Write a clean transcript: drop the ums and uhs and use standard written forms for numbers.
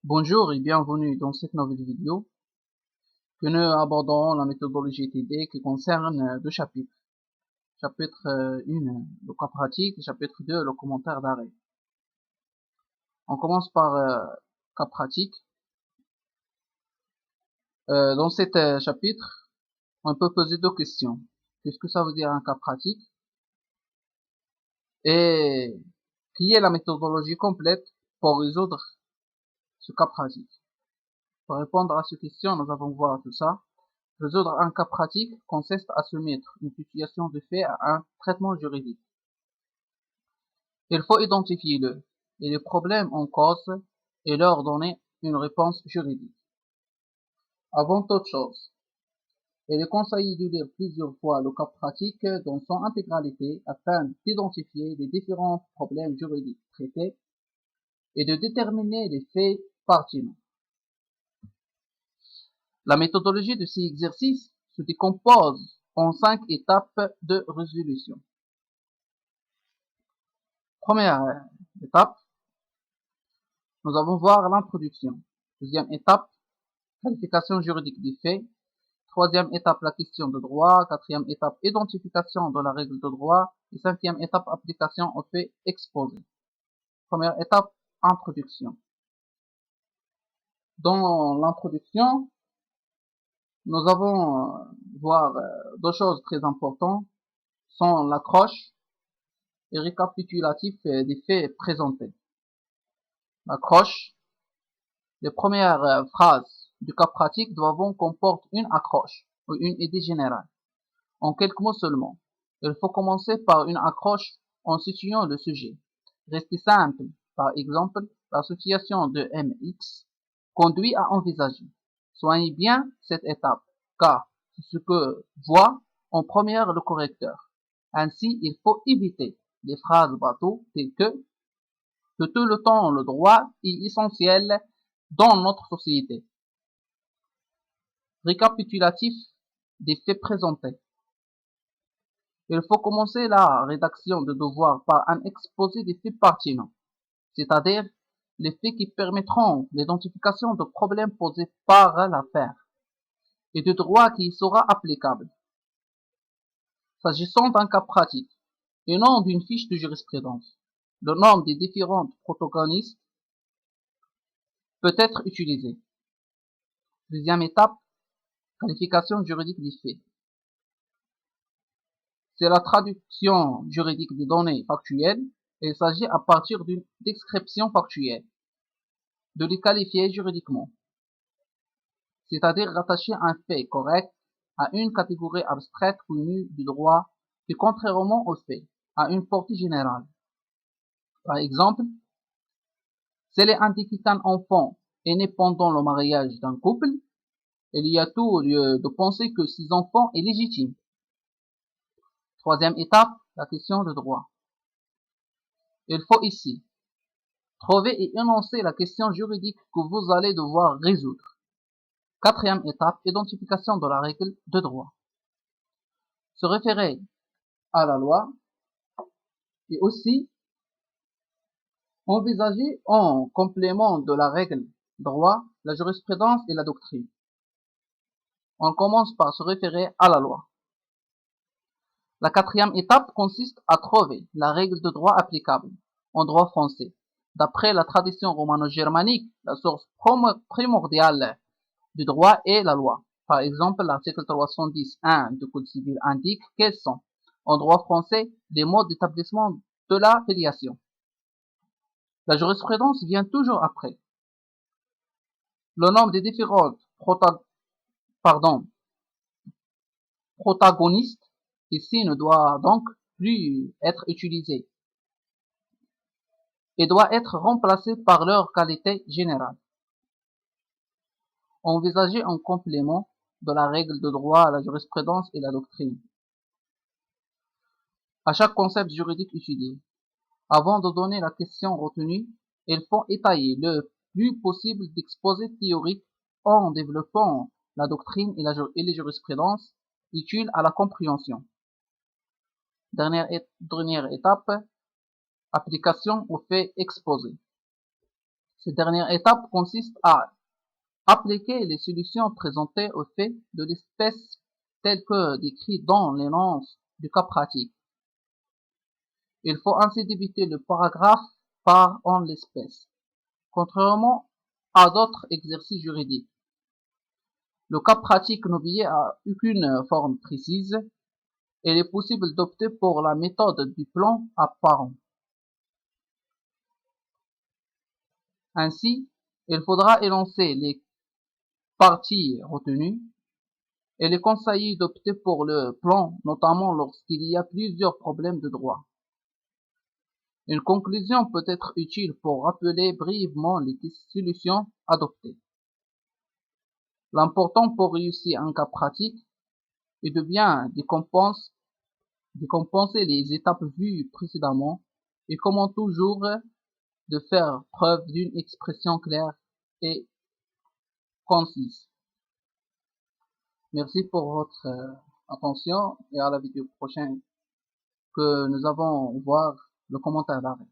Bonjour et bienvenue dans cette nouvelle vidéo que nous aborderons la méthodologie TD qui concerne deux chapitres. Chapitre 1, le cas pratique, et chapitre 2, le commentaire d'arrêt. On commence par cas pratique. Dans cet chapitre, on peut poser deux questions. Qu'est-ce que ça veut dire un cas pratique? Et qui est la méthodologie complète pour résoudre ce cas pratique? Pour répondre à ces questions, nous allons voir tout ça. Résoudre un cas pratique consiste à soumettre une situation de fait à un traitement juridique. Il faut identifier les problèmes en cause et leur donner une réponse juridique. Avant toute chose, il est conseillé de lire plusieurs fois le cas pratique dans son intégralité afin d'identifier les différents problèmes juridiques traités et de déterminer les faits pertinents. La méthodologie de ces exercices se décompose en 5 étapes de résolution. Première étape, nous allons voir l'introduction. Deuxième étape, qualification juridique des faits. Troisième étape, la question de droit. Quatrième étape, identification de la règle de droit. Et cinquième étape, application aux faits exposés. Première étape, introduction. Dans l'introduction, nous allons voir deux choses très importantes, sont l'accroche et récapitulatif des faits présentés. L'accroche, les premières phrases du cas pratique doivent comporter une accroche ou une idée générale. En quelques mots seulement, il faut commencer par une accroche en situant le sujet. Restez simple. Par exemple, l'association de MX conduit à envisager. Soignez bien cette étape, car c'est ce que voit en première le correcteur. Ainsi, il faut éviter les phrases bateaux telles que de tout le temps le droit est essentiel dans notre société. Récapitulatif des faits présentés. Il faut commencer la rédaction de devoir par un exposé des faits pertinents, c'est-à-dire les faits qui permettront l'identification de problèmes posés par l'affaire et de droit qui y sera applicable. S'agissant d'un cas pratique et non d'une fiche de jurisprudence, le nom des différents protagonistes peut être utilisé. Deuxième étape, qualification juridique des faits. C'est la traduction juridique des données factuelles et il s'agit à partir d'une description factuelle de les qualifier juridiquement, c'est-à-dire rattacher un fait correct à une catégorie abstraite connue du droit qui, contrairement aux faits, a une portée générale. Par exemple, s'il est indiqué qu'un enfant est né pendant le mariage d'un couple, il y a tout lieu de penser que cet enfant est légitime. Troisième étape, la question de droit. Il faut ici trouver et énoncer la question juridique que vous allez devoir résoudre. Quatrième étape, identification de la règle de droit. Se référer à la loi et aussi envisager en complément de la règle droit la jurisprudence et la doctrine. On commence par se référer à la loi. La quatrième étape consiste à trouver la règle de droit applicable en droit français. D'après la tradition romano-germanique, la source primordiale du droit est la loi. Par exemple, l'article 310.1 du Code civil indique quels sont, en droit français, les modes d'établissement de la filiation. La jurisprudence vient toujours après. Le nombre des différents protagonistes ici ne doit donc plus être utilisé et doit être remplacé par leur qualité générale. Envisager en complément de la règle de droit, la jurisprudence et la doctrine. À chaque concept juridique étudié, avant de donner la question retenue, il faut étayer le plus possible d'exposés théoriques en développant la doctrine et les jurisprudences utiles à la compréhension. Dernière étape, application aux faits exposés. Cette dernière étape consiste à appliquer les solutions présentées aux faits de l'espèce telles que décrites dans l'énonce du cas pratique. Il faut ainsi débiter le paragraphe par en l'espèce, contrairement à d'autres exercices juridiques. Le cas pratique n'obéit à aucune forme précise. Il est possible d'opter pour la méthode du plan apparent. Ainsi, il faudra énoncer les parties retenues. Il est conseillé d'opter pour le plan, notamment lorsqu'il y a plusieurs problèmes de droit. Une conclusion peut être utile pour rappeler brièvement les solutions adoptées. L'important pour réussir un cas pratique est de bien décompenser les étapes vues précédemment et comment toujours de faire preuve d'une expression claire et concise. Merci pour votre attention et à la vidéo prochaine que nous allons voir le commentaire d'arrêt.